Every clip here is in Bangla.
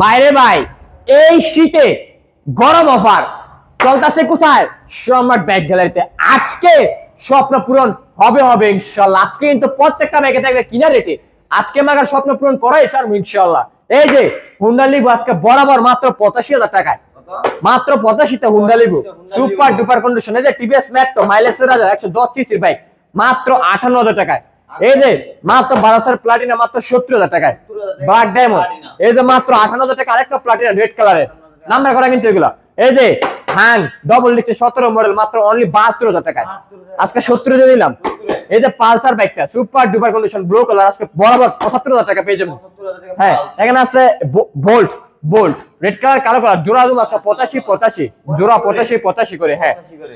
বাইরে ভাই এই শীতে গরম অফার চলতেছে কোথায়? সম্রাট ব্যাগ গ্যালারিতে। আজকে স্বপ্ন পূরণ হবে হবে ইনশাআল্লাহ। আজকে কিন্তু প্রত্যেকটা ব্যাগে থাকবে কিনা রেটে। আজকে মাগার স্বপ্ন পূরণ করাই স্যার ইনশাআল্লাহ। এই যে হুন্ডা লিভো আজকে বরাবর মাত্র ৮৫,০০০ টাকায়, মাত্র ৮৫তে Honda Livo super duper condition. এই যে টিভিএস মেট্রো মাইলেজ ১১০ সিসির বাইক মাত্র ৫৮,০০০ টাকায়। এই যে মাত্র বারাসার প্লাটিনা মাত্র ৭০,০০০ টাকায়। ব্ল্যাক ডায়মন্ড এই যে মাত্র ৫৮,০০০ টাকা। আরেকটা প্লাটিনা রেড কালারের নাম্বার করা কিন্তু এগুলা। এই যে হ্যাং ডবল ডিক্স ১৭ মডেল মাত্র অনলি ৭২,০০০ টাকায়। আজকে ৭০ দিয়ে দিলাম। এই যে পালসার বাইকটা super duper condition blue colour আজকে বরাবর ৭৫,০০০ টাকা পেয়ে যাবেন। হ্যাঁ এখানে আছে বোল্ট বোল্ট রেড কালার কালো কালার জোড়া দুটো আছে ৮৫ জোড়া ৮৫ করে। হ্যাঁ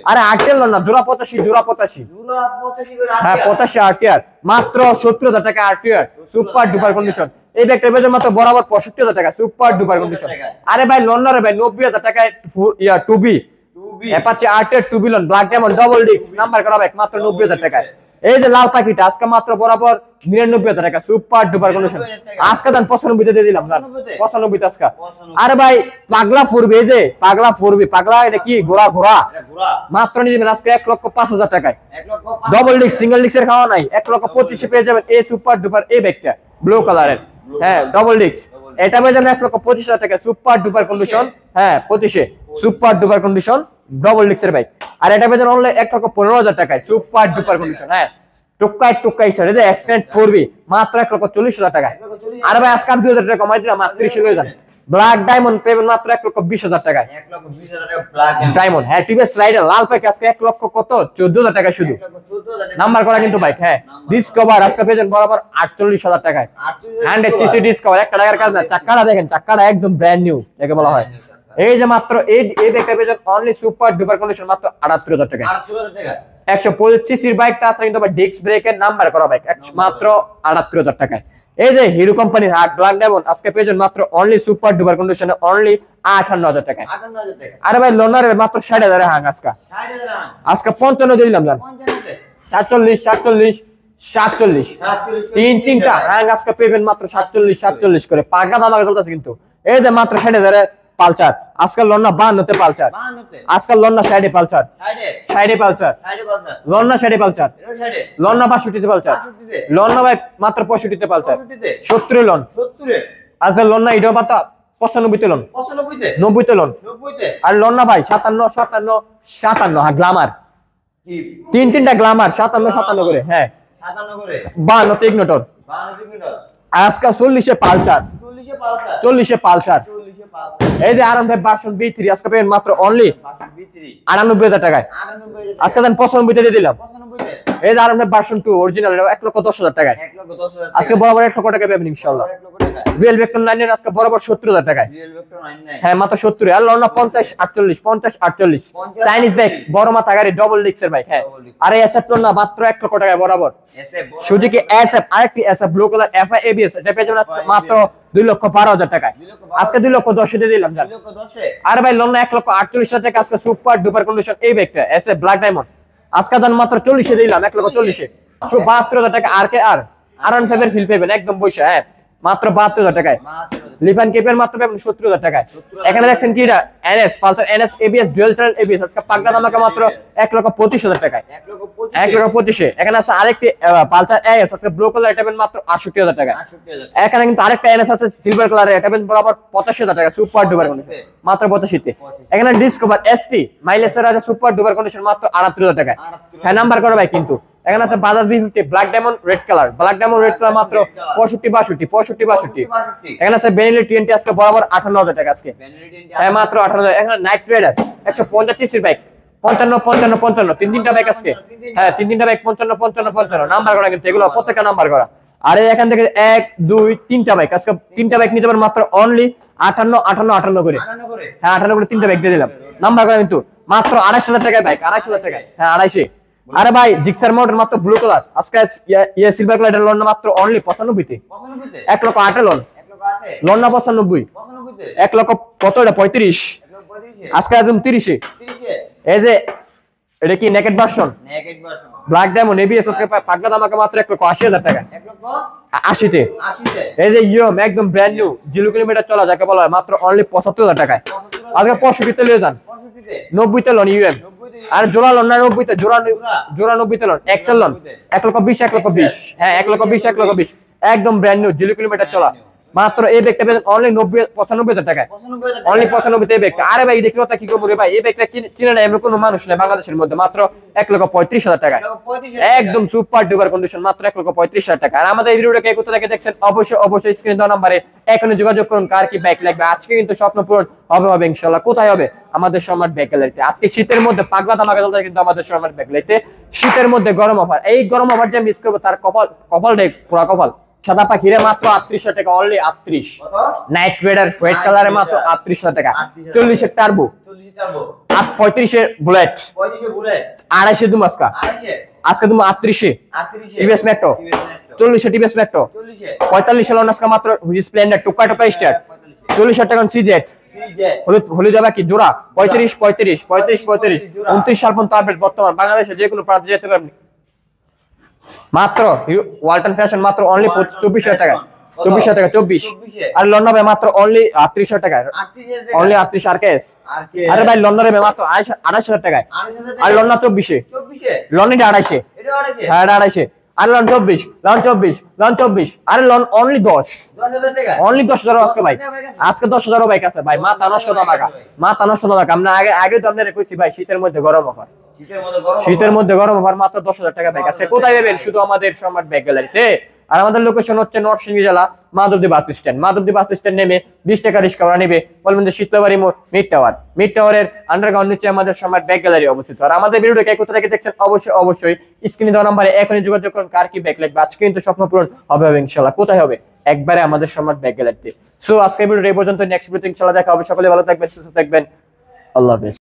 আরে আরটিআর না জোড়া ৮৫ জোড়া ৮৫ করে। হ্যাঁ ৮৫ আরটিআর মাত্র ৭০,০০০ টাকা আরটিআর সুপার ডুপার কন্ডিশন। এই ব্যাগটা পেয়ে মাত্র বরাবর ৬৫,০০০ টাকা সুপার ডুপার কন্ডিশন। আরে ভাই লোন না রে ভাই ৯০,০০০ টাকায় ইয়া two V Apache RTR two V loan black diamond double ডিক্স নাম্বার করা বাইক মাত্র ৯০,০০০ টাকায়। এই যে লাল পাখিটা আজকে মাত্র বরাবর ৯৯,০০০ টাকা সুপার ডুপার কন্ডিশন। আজকে দাম ৯৫ দিয়ে দিলাম জান ৯৫ আজকে। আরে ভাই পাগলা ফুরবি এই যে পাগলা ফুরবি পাগলা এটা কি ঘোড়া ঘোড়া মাত্র নিয়ে যাবেন আজকে ১,৫০০০ টাকায়। ডাবল ডিক্স সিঙ্গেল ডিক্সের খাওয়া নাই ১,২৫,০০০ পেয়ে যাবেন এই সুপার ডুপার এই ব্যাগটা ব্লু কালারের। হ্যাঁ ডাবল ডিক্স এটা পেয়ে যাবেন ১,২৫,০০০ টাকা সুপার ডুপার কন্ডিশন। হ্যাঁ ২৫ সুপার ডুপার কন্ডিশন ডাবল ডিক্সের বাইক। আর এটা পেয়ে যাবেন অনলি ১,১৫,০০০ টাকায় সুপার ডুপার কন্ডিশন। হ্যাঁ টুকাই স্টার এই যে এক্সটেন্ড 4B মাত্র ১,৪০,০০০ টাকায়। আর ভাই আজকে ২০০০ টাকা কমাই দিলাম মাত্র ৩০ হয়ে যান। ব্ল্যাক ডায়মন্ড পেবেন মাত্র ১,২০,০০০ টাকায় ১,২০,০০০ টাকা ব্ল্যাক ডায়মন্ড। হ্যাঁ টিভিএস রাইডার লাল পাখি আজকে ১,০০,০০০ কত ১৪,০০০ টাকা শুধু নাম্বার করা কিন্তু বাইক। হ্যাঁ ডিসকভার আজকে পেয়েছেন বরাবর ৪৮,০০০ টাকায়। 100 সিসি ডিসকভার একটা টাকার কাজ না। চাকাটা দেখেন চাকাটা একদম ব্র্যান্ড নিউ যাকে বলা হয়। এই যে মাত্র এই ব্যাগটা পেয়েছেন অনলি সুপার ডুপার কন্ডিশন মাত্র ৭৮,০০০ টাকা। ৭৮,০০০ টাকা ১২৫ সিসির বাইকটা আছে কিন্তু ডিস্ক ব্রেকের নাম্বার করা বাইক মাত্র ৭৮,০০০ টাকায়। এই যে হিরো কোম্পানির হাট ব্ল্যাক ডায়মন্ড আজকে পেয়েছেন মাত্র অনলি সুপার ডুপার কন্ডিশনে অনলি ৫৮,০০০ টাকায়। ৫৮,০০০ টাকা। আরে ভাই লোনারের মাত্র ৬০,০০০ হাং আজকে ৬০,০০০ আজকে ৫৫ দিয়ে দিলাম জান ৪৭ ৪৭ ৪৭ তিনটা হাং আজকে পেবেন মাত্র ৪৭ করে পাগলা দাম আগে চলতেছে কিন্তু। এই যে মাত্র ৬০,০০০ পালচার আজকাল লন্না ৫২তে পালচার আজকাল লন্না ৬০ পালচার ৬০ পালচার লন্না ৬০ পালচার লন্না ৬২তে পালচার লন্না ভাই মাত্র ৬৫তে পালচার ৭০ লন আজকাল লন্না এটাও পাতা ৯৫তে লন ৯০তে লন আর লন্না ভাই ৫৭ হ্যাঁ গ্লামার তিনটা গ্লামার ৫৭ করে। হ্যাঁ ৫২তে ইগনোটর আজকাল ৪০ পালচার ৪০ পালচার। এই যে আরাম ভাই ভার্সন B3 আজকে পেয়েন মাত্র অনলি ৯৮,০০০ টাকায়। আজকে দেন ৯৫ দিয়ে দিলাম। এই যে আরাম ভাই ভার্সন 2 অরিজিনাল ১,১০,০০০ টাকায় আজকে বরাবর ১,০০,০০০ টাকা পাবেন ইনশাআল্লাহ। রিয়েল ভেক্টর 9 আজকে বরাবর ৭০,০০০ টাকায়। হ্যাঁ মাত্র ৭০ আর লন্না ৫০ ৪৮ চাইনিজ বাইক বড় মাথা গাড়ি ডাবল ডিক্সের বাইক। হ্যাঁ আর এসএফ লন্না মাত্র ১,০০,০০০ টাকায় বরাবর। সুজুকি এসএফ আরেকটি SF blue colour FI ABS এটা পেয়ে যাবেন মাত্র ২,১২,০০০ টাকায়। আজকে ২,১০,০০০ দিয়ে দিলাম জান। আর ভাই লন্না ১,৪৮,০০০ টাকা আজকে সুপার ডুপার কন্ডিশন এই বাইকটা এসএফ ব্ল্যাক ডায়মন্ড আজকে দাম মাত্র ৪০ দিলাম ১,৪০,০০০ ৭২,০০০ টাকা আর1 5 এর ফিল পাবেন একদম বৈশা। হ্যাঁ মাত্র ৭২,০০০ টাকায়। লিফান কেপের মাত্র পাবেন ৭০,০০০ টাকায়। এখানে দেখছেন কি এটা NS Pulsar NS ABS dual channel ABS আজকে পাগলা দামাকে মাত্র ১,২৫,০০০ টাকায় ১,২৫,০০০। এখানে আছে আরেকটি পালসার এস আজকে ব্লু কালার এটা পাবেন মাত্র ৬৮,০০০ টাকায়। এখানে কিন্তু আরেকটা এনএস আছে সিলভার কালারের এটা পাবেন বরাবর ৮৫,০০০ টাকা সুপার ডুপার কন্ডিশন মাত্র ৮৫তে। এখানে ডিসকভার এসটি মাইলেজের আছে সুপার ডুপার কন্ডিশন মাত্র ৭৮,০০০ টাকায়। হ্যাঁ নাম্বার করা ভাই কিন্তু। এখানে আছে Bajaj B50 black diamond red colour মাত্র ৬৫ ৬২ এখানে আছে বেনেলি TNT আজকে বরাবর ৫৮,০০০ টাকা আজকে। হ্যাঁ মাত্র ৫৮,০০০। এখানে নাইট রাইডার ১৫০ সিসির বাইক ৫৫ তিনটা বাইক আজকে। হ্যাঁ তিনটা বাইক ৫৫ নাম্বার করা কিন্তু এগুলো প্রত্যেকটা নাম্বার করা। আর এখান থেকে ১ ২ ৩টা বাইক আজকে তিনটা বাইক নিতে পারেন মাত্র অনলি ৫৮ করে। হ্যাঁ ৫৮ করে তিনটা বাইক দিয়ে দিলাম নাম্বার করা কিন্তু মাত্র ২৮,০০০ টাকায় বাইক ২৮,০০০ টাকায়। হ্যাঁ ২৮। আরে ভাই জিক্সার মোটর মাত্র ব্লু কালার আজকে সিলভার কালার লোন মাত্র অনলি ৯৫তে ১,০০,০০০ লোন না ৯৫ ১,০০,০০০ কত এটা ৩৫ আজকে একদম ৩০। এই যে এটা কি naked version? Naked version black diamond ABS আজকে পাগলা দামাকে মাত্র 1,80,000 টাকা। 1,80,000 তে 80 তে এই যে ইয়ম একদম ব্র্যান্ড নিউ 0 কিলোমিটার চলা যাকে বলা হয় মাত্র অনলি 75,000 টাকায়। আজকে 65 তে লিয়ে যান, 65 তে 90 তে লন ইউএম, 90 তে আর জোড়া লন না 90 তে জোড়া 90 তে লন, এক্সেল লন 1,20,000 1,20,000 হ্যাঁ 1,20,000 1,20,000 একদম ব্র্যান্ড নিউ 0 কিলোমিটার চলা মাত্র এই ব্যাগটা পেলেন অনলি 95,000 টাকায়। 95,000 অনলি 95 তে এই ব্যাগটা। আরে ভাই দেখলো তা কি করব রে ভাই, এই ব্যাগটা চিনে না এমন কোনো মানুষ নেই বাংলাদেশের মধ্যে, মাত্র 1,35,000 টাকায় একদম সুপার ডুপার কন্ডিশন, মাত্র 1,35,000 টাকা। আর আমাদের এই ভিডিওটা কে কোথা থেকে দেখছেন অবশ্যই স্ক্রিনে দেওয়া নম্বরে এখনই যোগাযোগ করুন কার কি ব্যাগ লাগবে। আজকে কিন্তু স্বপ্ন পূরণ হবে ইনশাআল্লাহ। কোথায় হবে? আমাদের সম্রাট ব্যাগ গ্যালারিতে। আজকে শীতের মধ্যে পাগলা ধামাকা চলছে কিন্তু আমাদের সম্রাট ব্যাগ গ্যালারিতে, শীতের মধ্যে গরম অফার। এই গরম অফার যে মিস করবো তার কপাল দেখ পুরা কপাল। সাদা পাখিরে মাত্র 3800 টাকা, অনলি 38। নাইট রেডার হোয়াইট কালারে মাত্র 3800 টাকা। 40 এর টার্বো, 35 এর বুলেট, 250 দুমাসকা, আজকে তুমি 38 টিভিএস মেট্রো, 40 এ টিভিএস মেট্রো, 45 এর লনাসকা মাত্র স্প্লেন্ডার টুকা স্টার, 40,000 টাকা সিজেট হলুদ যাবে কি জোড়া 35 29 সাল পর্যন্ত আপডেট। বর্তমান বাংলাদেশে যে কোনো প্রান্তে যেতে পারবেন মাত্র ওয়ালটন ফ্যাশন মাত্র অনলি 24,000 টাকা, 24,000 টাকা 24। আর লন্ডন মাত্র অনলি 38,000 টাকা, অনলি 38 আরকেএস। আরে ভাই লন্ডনে মাত্র 28,000 টাকায়। আর লন্ডন 24 লন্ডন 28 হ্যাঁ 28। আর লন 24 আরে লন অনলি 10,000 টাকা, অনলি 10,000 আজকে ভাই, আজকে 10,000 বাইক আছে ভাই। মাথা নষ্ট দামাকা, মাথা নষ্ট দামাকা। আমরা আগে তো আপনাদের কইছি ভাই শীতের মধ্যে গরম অফার, শীতের মধ্যে গরম অফার মাত্র 10,000 টাকা বাইক আছে। কোথায় পাবেন? শুধু আমাদের সম্রাট ব্যাগ গ্যালারিতে। আর আমাদের লোকেশন হচ্ছে নরসিংদী জেলা Madhabdi bus stand. Madhabdi bus stand নেমে 20 টাকা রিক্সা ভাড়া নেবে, বলবেন যে শীতলাবাড়ি মোড় মিড টাওয়ারের আন্ডারগ্রাউন্ড নিচে আমাদের সম্রাট ব্যাগ গ্যালারি অবস্থিত। আর আমাদের ভিডিওটা কে কোথা থেকে দেখছেন অবশ্যই স্ক্রিনে দেওয়া নম্বরে এখনই যোগাযোগ করুন কার কি ব্যাগ লাগবে। আজকে কিন্তু স্বপ্ন পূরণ হবে ইনশাআল্লাহ। কোথায় হবে? একবারে আমাদের সম্রাট ব্যাগ গ্যালারিতে। সো আজকে ভিডিও এই পর্যন্ত, নেক্সট ভিডিওতে ইনশাআল্লাহ দেখা হবে। সকলে ভালো থাকবেন, সুস্থ থাকবেন, আল্লাহ হাফেজ।